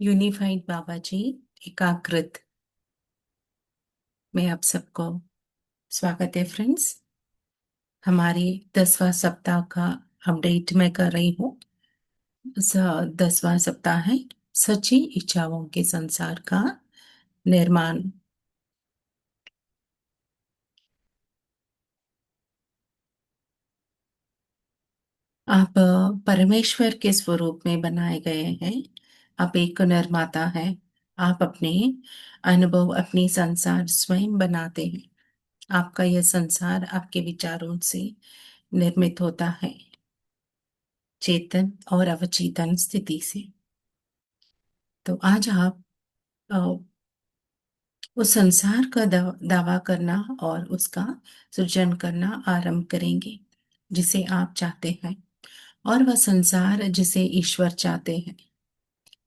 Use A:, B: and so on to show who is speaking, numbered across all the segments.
A: Unified बाबा जी एकाकृत में आप सबको स्वागत है फ्रेंड्स। हमारी 10वां सप्ताह का अपडेट मैं कर रही हूँ। 10वां सप्ताह है सच्ची इच्छाओं के संसार का निर्माण। आप परमेश्वर के स्वरूप में बनाए गए हैं। आप एक निर्माता हैं। आप अपने अनुभव अपनी संसार स्वयं बनाते हैं। आपका यह संसार आपके विचारों से निर्मित होता है, चेतन और अवचेतन स्थिति से। तो आज आप अ, उस संसार का दावा करना और उसका सृजन करना आरंभ करेंगे जिसे आप चाहते हैं, और वह संसार जिसे ईश्वर चाहते हैं।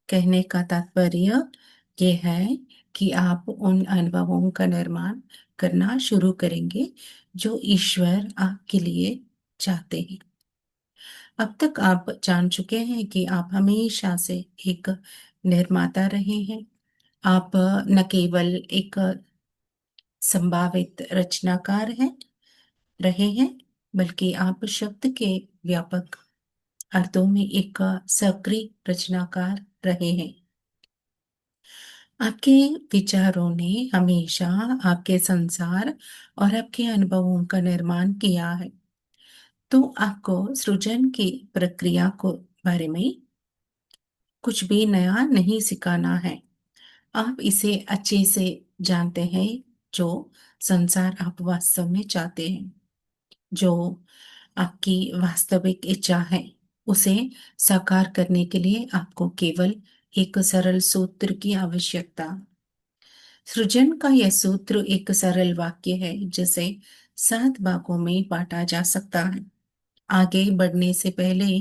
A: कहने का तात्पर्य ये है कि आप उन अनुभवों का निर्माण करना शुरू करेंगे जो ईश्वर आपके लिए चाहते हैं। अब तक आप जान चुके हैं कि आप हमेशा से एक निर्माता रहे हैं। आप न केवल एक संभावित रचनाकार हैं रहे हैं, बल्कि आप शब्द के व्यापक अर्थों में एक सक्रिय रचनाकार रहे हैं। आपके विचारों ने हमेशा आपके संसार और आपके अनुभवों का निर्माण किया है। तो आपको सृजन की प्रक्रिया को बारे में कुछ भी नया नहीं सिखाना है। आप इसे अच्छे से जानते हैं। जो संसार आप वास्तव में चाहते हैं, जो आपकी वास्तविक इच्छा है, उसे साकार करने के लिए आपको केवल एक सरल सूत्र की आवश्यकता। सृजन का यह सूत्र एक सरल वाक्य है जिसे 7 भागों में बांटा जा सकता है। आगे बढ़ने से पहले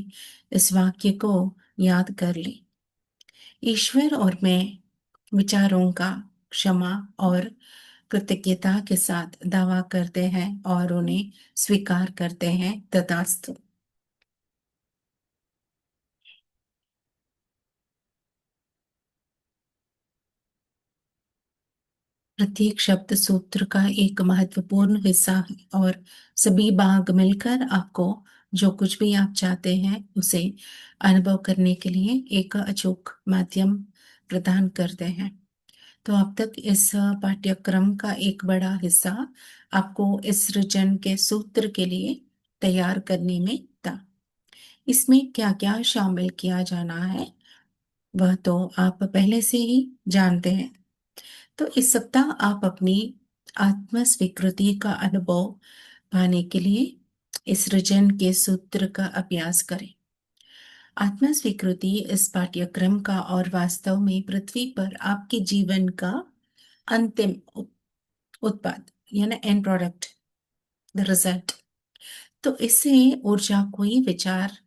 A: इस वाक्य को याद कर लें। ईश्वर और मैं विचारों का क्षमा और कृतज्ञता के साथ दावा करते हैं और उन्हें स्वीकार करते हैं। तथास्तु। प्रत्येक शब्द सूत्र का एक महत्वपूर्ण हिस्सा है, और सभी भाग मिलकर आपको जो कुछ भी आप चाहते हैं उसे अनुभव करने के लिए एक अचूक माध्यम प्रदान करते हैं। तो अब तक इस पाठ्यक्रम का एक बड़ा हिस्सा आपको इस सृजन के सूत्र के लिए तैयार करने में था। इसमें क्या क्या शामिल किया जाना है वह तो आप पहले से ही जानते हैं। तो इस सप्ताह आप अपनी आत्म स्वीकृति का अनुभव पाने के लिए इस सृजन के सूत्र का अभ्यास करें। आत्म स्वीकृति इस पाठ्यक्रम का और वास्तव में पृथ्वी पर आपके जीवन का अंतिम उत्पाद, यानी एंड प्रोडक्ट, द रिजल्ट। तो इससे ऊर्जा, कोई विचार,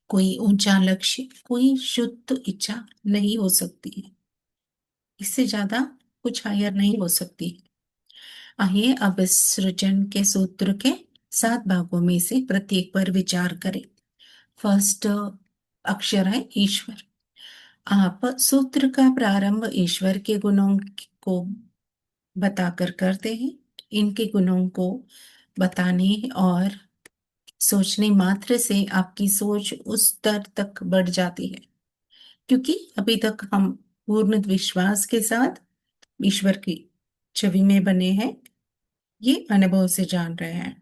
A: कोई ऊंचा लक्ष्य, कोई शुद्ध इच्छा नहीं हो सकती है। इससे ज्यादा कुछ हायर नहीं हो सकती। आइए अब इस सृजन के सूत्र के 7 भागों में से प्रत्येक पर विचार करें। फर्स्ट अक्षर है ईश्वर। आप सूत्र का प्रारंभ ईश्वर के गुणों को बताकर करते हैं। इनके गुणों को बताने और सोचने मात्र से आपकी सोच उस स्तर तक बढ़ जाती है, क्योंकि अभी तक हम पूर्ण विश्वास के साथ ईश्वर की छवि में बने हैं, ये अनुभव से जान रहे हैं।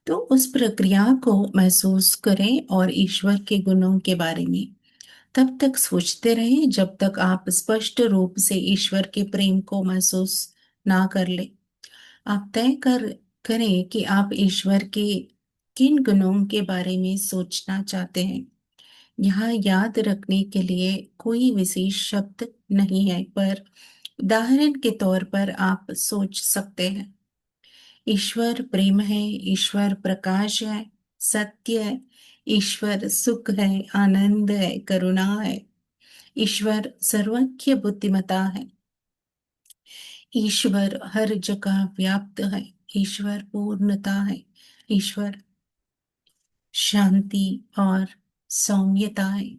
A: तो उस प्रक्रिया को महसूस करें और ईश्वर के गुणों के बारे में तब तक सोचते रहें जब तक आप स्पष्ट रूप से ईश्वर के प्रेम को महसूस ना कर ले। आप तय करें कि आप ईश्वर के किन गुणों के बारे में सोचना चाहते हैं। यहाँ याद रखने के लिए कोई विशेष शब्द नहीं है, पर उदाहरण के तौर पर आप सोच सकते हैं, ईश्वर प्रेम है, ईश्वर प्रकाश है, सत्य है, ईश्वर सुख है, आनंद है, करुणा है, ईश्वर सर्वज्ञ बुद्धिमता है, ईश्वर हर जगह व्याप्त है, ईश्वर पूर्णता है, ईश्वर शांति और सौम्यता है,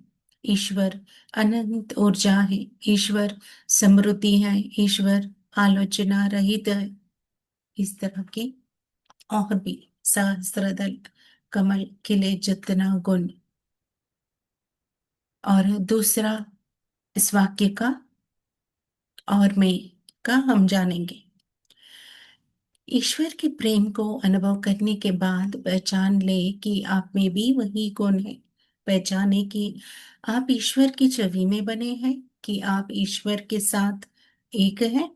A: ईश्वर अनंत ऊर्जा है, ईश्वर समृद्धि है, ईश्वर आलोचना रहित है। इस तरह की और भी सहस्त्रदल कमल खिले जितना गुण। और दूसरा इस वाक्य का और मैं का हम जानेंगे। ईश्वर के प्रेम को अनुभव करने के बाद पहचान ले कि आप में भी वही गुण है। पहचाने कि आप ईश्वर की छवि में बने हैं, कि आप ईश्वर के साथ एक हैं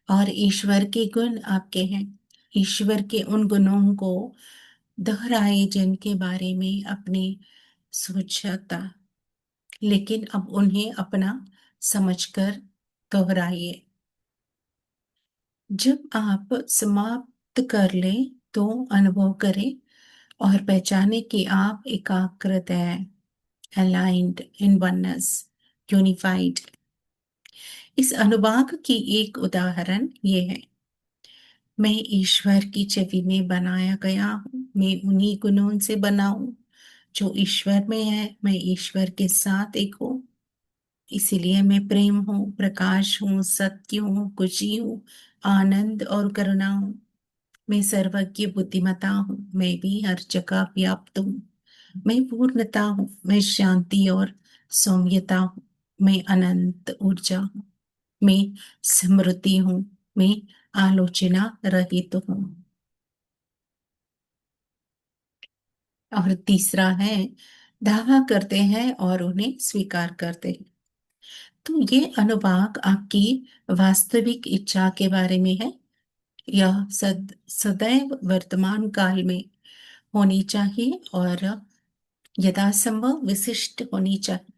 A: और ईश्वर के गुण आपके हैं। ईश्वर के उन गुणों को दोहराए जिनके बारे में अपने सोचा, लेकिन अब उन्हें अपना समझकर दोहराइए। जब आप समाप्त कर लें तो अनुभव करें और पहचाने कि आप एकाकृत हैं, अलाइंड इन वननेस, यूनिफाइड। इस अनुभाग की एक उदाहरण ये है। मैं ईश्वर की छवि में बनाया गया हूँ, मैं उन्हीं गुणों से बना हूँ जो ईश्वर में है, मैं ईश्वर के साथ एक हूँ। इसीलिए मैं प्रेम हूँ, प्रकाश हूँ, सत्य हूँ, खुशी हूँ, आनंद और करुणा हूँ। मैं सर्वज्ञ बुद्धिमता हूँ, मैं भी हर जगह व्याप्त हूँ। मैं पूर्णता हूँ, मैं शांति और सौम्यता हूँ। मैं अनंत ऊर्जा हूँ, मैं समृद्धि हूँ, मैं आलोचना रहित हूँ। और तीसरा है दावा करते हैं और उन्हें स्वीकार करते हैं। तो ये अनुभाग आपकी वास्तविक इच्छा के बारे में है। यह सदैव वर्तमान काल में होनी चाहिए और यथासंभव विशिष्ट होनी चाहिए,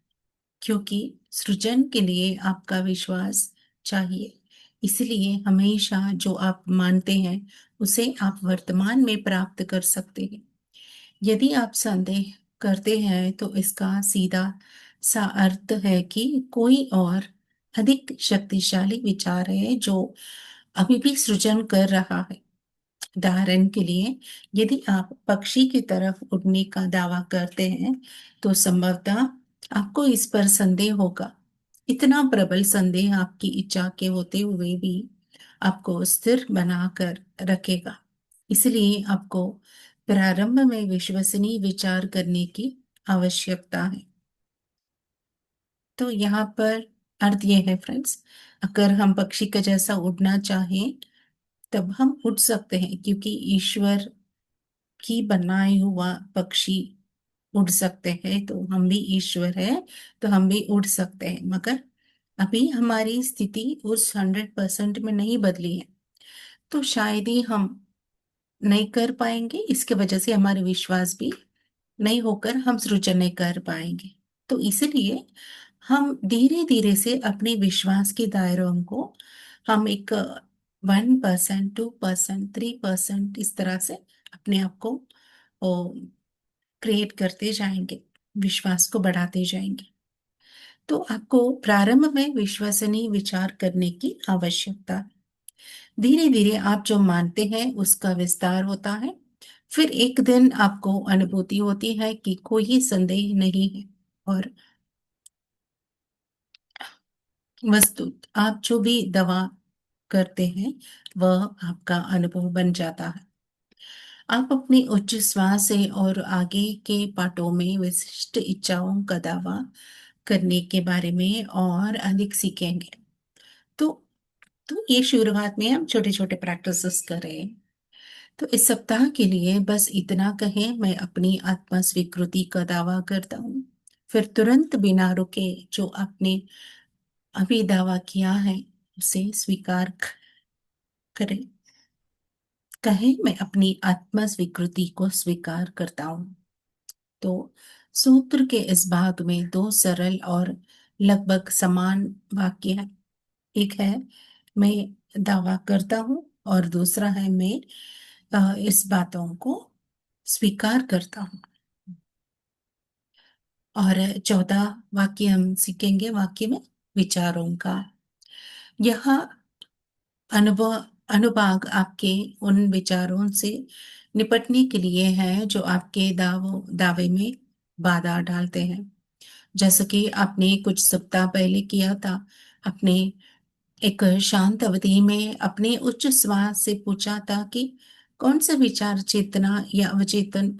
A: क्योंकि सृजन के लिए आपका विश्वास चाहिए। इसलिए हमेशा जो आप मानते हैं उसे आप वर्तमान में प्राप्त कर सकते हैं। यदि आप संदेह करते हैं तो इसका सीधा सा अर्थ है कि कोई और अधिक शक्तिशाली विचार है जो अभी भी सृजन कर रहा है। उदाहरण के लिए, यदि आप पक्षी की तरफ उड़ने का दावा करते हैं तो संभवतः आपको इस पर संदेह होगा। इतना प्रबल संदेह आपकी इच्छा के होते हुए भी आपको स्थिर बनाकर रखेगा। इसलिए आपको प्रारंभ में विश्वसनीय विचार करने की आवश्यकता है। तो यहाँ पर अर्थ ये है फ्रेंड्स, अगर हम पक्षी का जैसा उड़ना चाहें तब हम उड़ सकते हैं, क्योंकि ईश्वर की बनाए हुआ पक्षी उड़ सकते हैं, तो हम भी ईश्वर है, तो हम भी उड़ सकते हैं। मगर अभी हमारी स्थिति उस 100% में नहीं बदली है, तो शायद ही हम नहीं कर पाएंगे। इसके वजह से हमारे विश्वास भी नहीं होकर हम सृजन नहीं कर पाएंगे। तो इसलिए हम धीरे धीरे से अपने विश्वास के दायरों को हम एक 1%, 2%, 3% इस तरह से अपने आप को क्रिएट करते जाएंगे, विश्वास को बढ़ाते जाएंगे। तो आपको प्रारंभ में विश्वसनीय विचार करने की आवश्यकता है। धीरे धीरे आप जो मानते हैं उसका विस्तार होता है। फिर एक दिन आपको अनुभूति होती है कि कोई संदेह नहीं है और वस्तुत आप जो भी दवा करते हैं वह आपका अनुभव बन जाता है। आप अपनी उच्च श्वास से और आगे के पाठों में विशिष्ट इच्छाओं का दावा करने के बारे में और अधिक सीखेंगे। तो ये शुरुआत में हम छोटे छोटे प्रैक्टिसेस करें। तो इस सप्ताह के लिए बस इतना कहें, मैं अपनी आत्मा स्वीकृति का दावा करता हूँ। फिर तुरंत बिना रुके जो आपने अभी दावा किया है उसे स्वीकार करें। कहें, मैं अपनी आत्मा स्वीकृति को स्वीकार करता हूँ। तो सूत्र के इस भाग में दो सरल और लगभग समान वाक्य हैं। एक है मैं दावा करता हूँ और दूसरा है मैं इस बातों को स्वीकार करता हूँ। और 14 वाक्य हम सीखेंगे, वाक्य में विचारों का। यह अनुभव अनुभाग आपके उन विचारों से निपटने के लिए है जो आपके दावे में बाधा डालते हैं, जैसे कि आपने कुछ सप्ताह पहले किया था। आपने एक शांत अवधि में अपने उच्च श्वास से पूछा था कि कौन से विचार चेतना या अवचेतन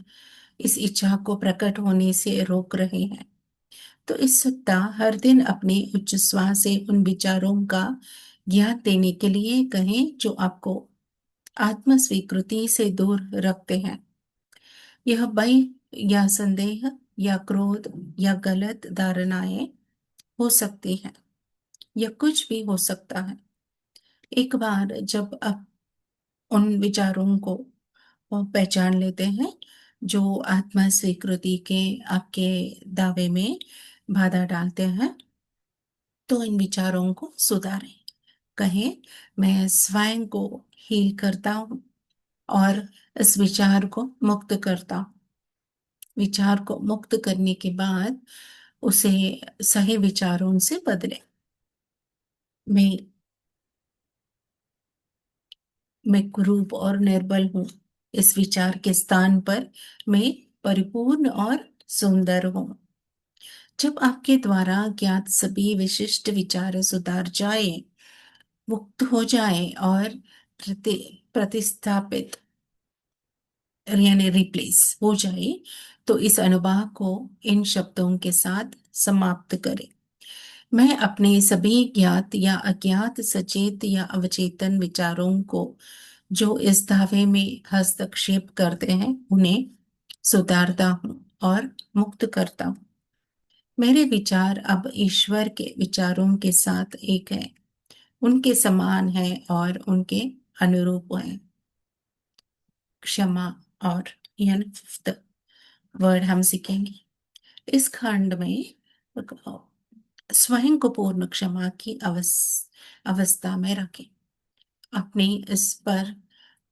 A: इस इच्छा को प्रकट होने से रोक रहे हैं। तो इस सप्ताह हर दिन अपने उच्च श्वास से उन विचारों का ज्ञात देने के लिए कहें जो आपको आत्म स्वीकृति से दूर रखते हैं। यह भय या संदेह या क्रोध या गलत धारणाएं हो सकती हैं, या कुछ भी हो सकता है। एक बार जब आप उन विचारों को पहचान लेते हैं जो आत्म स्वीकृति के आपके दावे में बाधा डालते हैं, तो इन विचारों को सुधारें। कहें, मैं स्वयं को हील करता हूँ और इस विचार को मुक्त करता हूँ। विचार को मुक्त करने के बाद उसे सही विचारों से बदलें। मैं मैं कुरूप और निर्बल हूँ। इस विचार के स्थान पर मैं परिपूर्ण और सुंदर हूँ। जब आपके द्वारा ज्ञात सभी विशिष्ट विचार सुधार जाए, मुक्त हो जाए और प्रतिस्थापित यानी रिप्लेस हो जाए, तो इस अनुभव को इन शब्दों के साथ समाप्त करें। मैं अपने सभी ज्ञात या अज्ञात सचेत या अवचेतन विचारों को जो इस दावे में हस्तक्षेप करते हैं उन्हें सुधारता हूँ और मुक्त करता हूँ। मेरे विचार अब ईश्वर के विचारों के साथ एक है, उनके समान है और उनके अनुरूप है। क्षमा और यानी फिफ्थ वर्ड हम सीखेंगे इस खंड में। स्वयं को पूर्ण क्षमा की अवस्था में रखें। आपने इस पर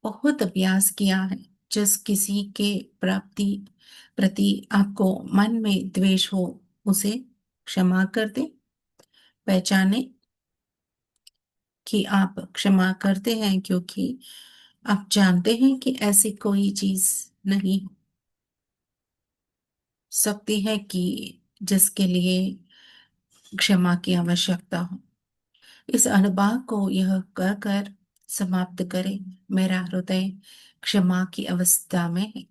A: बहुत अभ्यास किया है। जिस किसी के प्राप्ति प्रति आपको मन में द्वेष हो, उसे क्षमा कर दें। पहचाने कि आप क्षमा करते हैं क्योंकि आप जानते हैं कि ऐसी कोई चीज नहीं हो सकती है कि जिसके लिए क्षमा की आवश्यकता हो। इस अनुभव को यह कहकर समाप्त करें, मेरा हृदय क्षमा की अवस्था में है।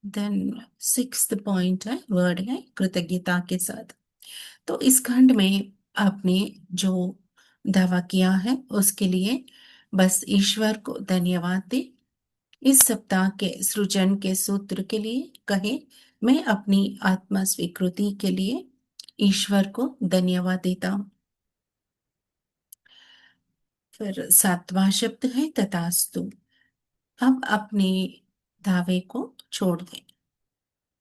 A: देन सिक्स्थ पॉइंट है, वर्ड है कृतज्ञता के साथ। तो इस खंड में आपने जो दावा किया है उसके लिए बस ईश्वर को धन्यवाद दे। इस सप्ताह के सृजन के सूत्र के लिए कहे, मैं अपनी आत्मा स्वीकृति के लिए ईश्वर को धन्यवाद देता हूँ। फिर सातवां शब्द है तथास्तु। अब अपने दावे को छोड़ दें,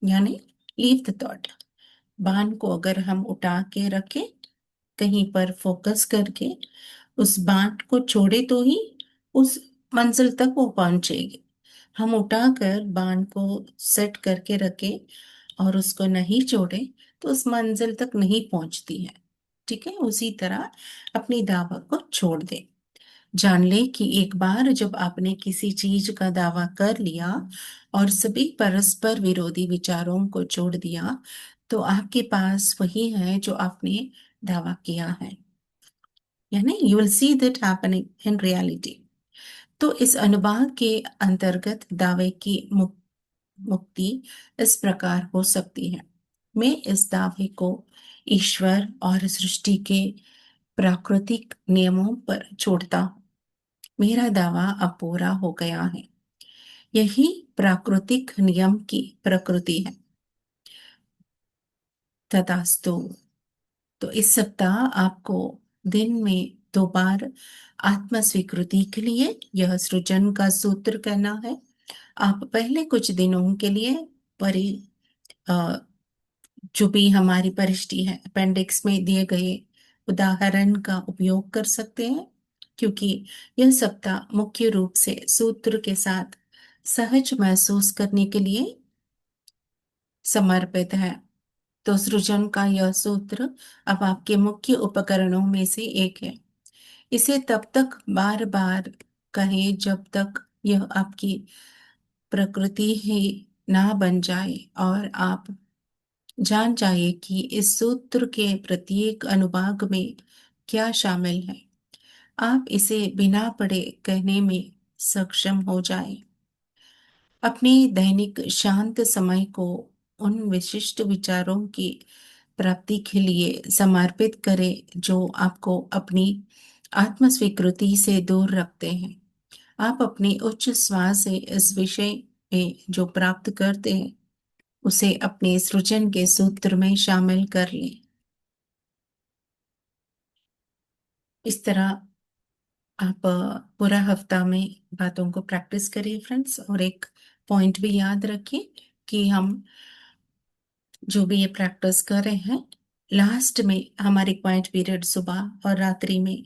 A: यानी लीव द थॉट। बाण को अगर हम उठा के रखें कहीं पर फोकस करके, उस बाण को छोड़े तो ही उस मंजिल तक वो पहुंचेगी। हम उठाकर बाण को सेट करके रखें और उसको नहीं छोड़े तो उस मंजिल तक नहीं पहुंचती है। ठीक है, उसी तरह अपनी दावा को छोड़ दे। जान ले कि एक बार जब आपने किसी चीज का दावा कर लिया और सभी परस्पर विरोधी विचारों को छोड़ दिया, तो आपके पास वही है जो आपने दावा किया है, यानी you will see that happening in reality. तो इस अनुभव के अंतर्गत दावे की मुक्ति इस प्रकार हो सकती है। मैं इस दावे को ईश्वर और सृष्टि के प्राकृतिक नियमों पर छोड़ता हूँ। मेरा दावा अब पूरा हो गया है। यही प्राकृतिक नियम की प्रकृति है। तथास्तु। तो इस सप्ताह आपको दिन में 2 बार आत्म स्वीकृति के लिए यह सृजन का सूत्र कहना है। आप पहले कुछ दिनों के लिए परि अ, जो भी हमारी परिष्टि है अपेंडिक्स में दिए गए उदाहरण का उपयोग कर सकते हैं, क्योंकि यह सप्ताह मुख्य रूप से सूत्र के साथ सहज महसूस करने के लिए समर्पित है। तो सृजन का यह सूत्र अब आपके मुख्य उपकरणों में से एक है। इसे तब तक बार बार कहें जब तक यह आपकी प्रकृति ही ना बन जाए और आप जान जाइए कि इस सूत्र के प्रत्येक अनुभाग में क्या शामिल है। आप इसे बिना पढ़े कहने में सक्षम हो जाए। अपने दैनिक शांत समय को उन विशिष्ट विचारों की प्राप्ति के लिए समर्पित करें जो आपको अपनी आत्म स्वीकृति से दूर रखते हैं। आप अपनी उच्च श्वास से इस विषय में जो प्राप्त करते हैं उसे अपने सृजन के सूत्र में शामिल कर लें। इस तरह आप पूरा हफ्ता में बातों को प्रैक्टिस करिए फ्रेंड्स, और एक पॉइंट भी याद रखिए कि हम जो भी ये प्रैक्टिस कर रहे हैं, लास्ट में हमारी क्वाइट पीरियड सुबह और रात्रि में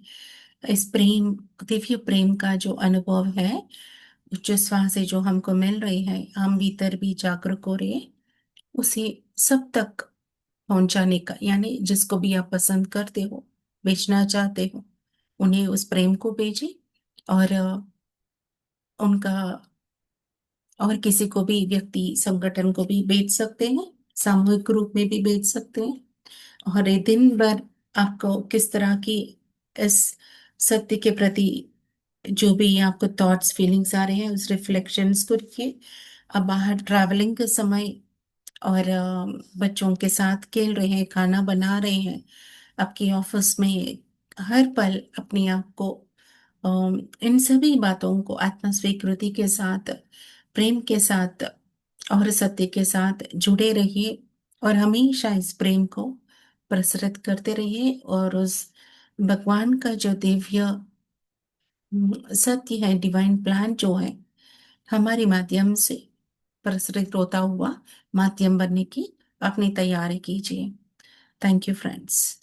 A: इस प्रेम, दिव्य प्रेम का जो अनुभव है, उच्च श्वास से जो हमको मिल रही है, हम भीतर भी जागरूक हो रहे हैं, उसे सब तक पहुंचाने का, यानी जिसको भी आप पसंद करते हो, बेचना चाहते हो, उन्हें उस प्रेम को भेजिए। और उनका, और किसी को भी, व्यक्ति संगठन को भी बेच सकते हैं, सामूहिक रूप में भी बेच सकते हैं। और ये दिन भर आपको किस तरह की इस सत्य के प्रति जो भी आपको थॉट्स फीलिंग्स आ रहे हैं, उस रिफ्लेक्शंस को रखिए। अब बाहर ट्रैवलिंग के समय और बच्चों के साथ खेल रहे हैं, खाना बना रहे हैं, आपके ऑफिस में, हर पल अपने आप को इन सभी बातों को आत्म स्वीकृति के साथ, प्रेम के साथ और सत्य के साथ जुड़े रहिए। और हमेशा इस प्रेम को प्रसरित करते रहिए, और उस भगवान का जो दिव्य सत्य है, डिवाइन प्लान जो है, हमारे माध्यम से प्रसरित होता हुआ माध्यम बनने की अपनी तैयारी कीजिए। Thank you friends.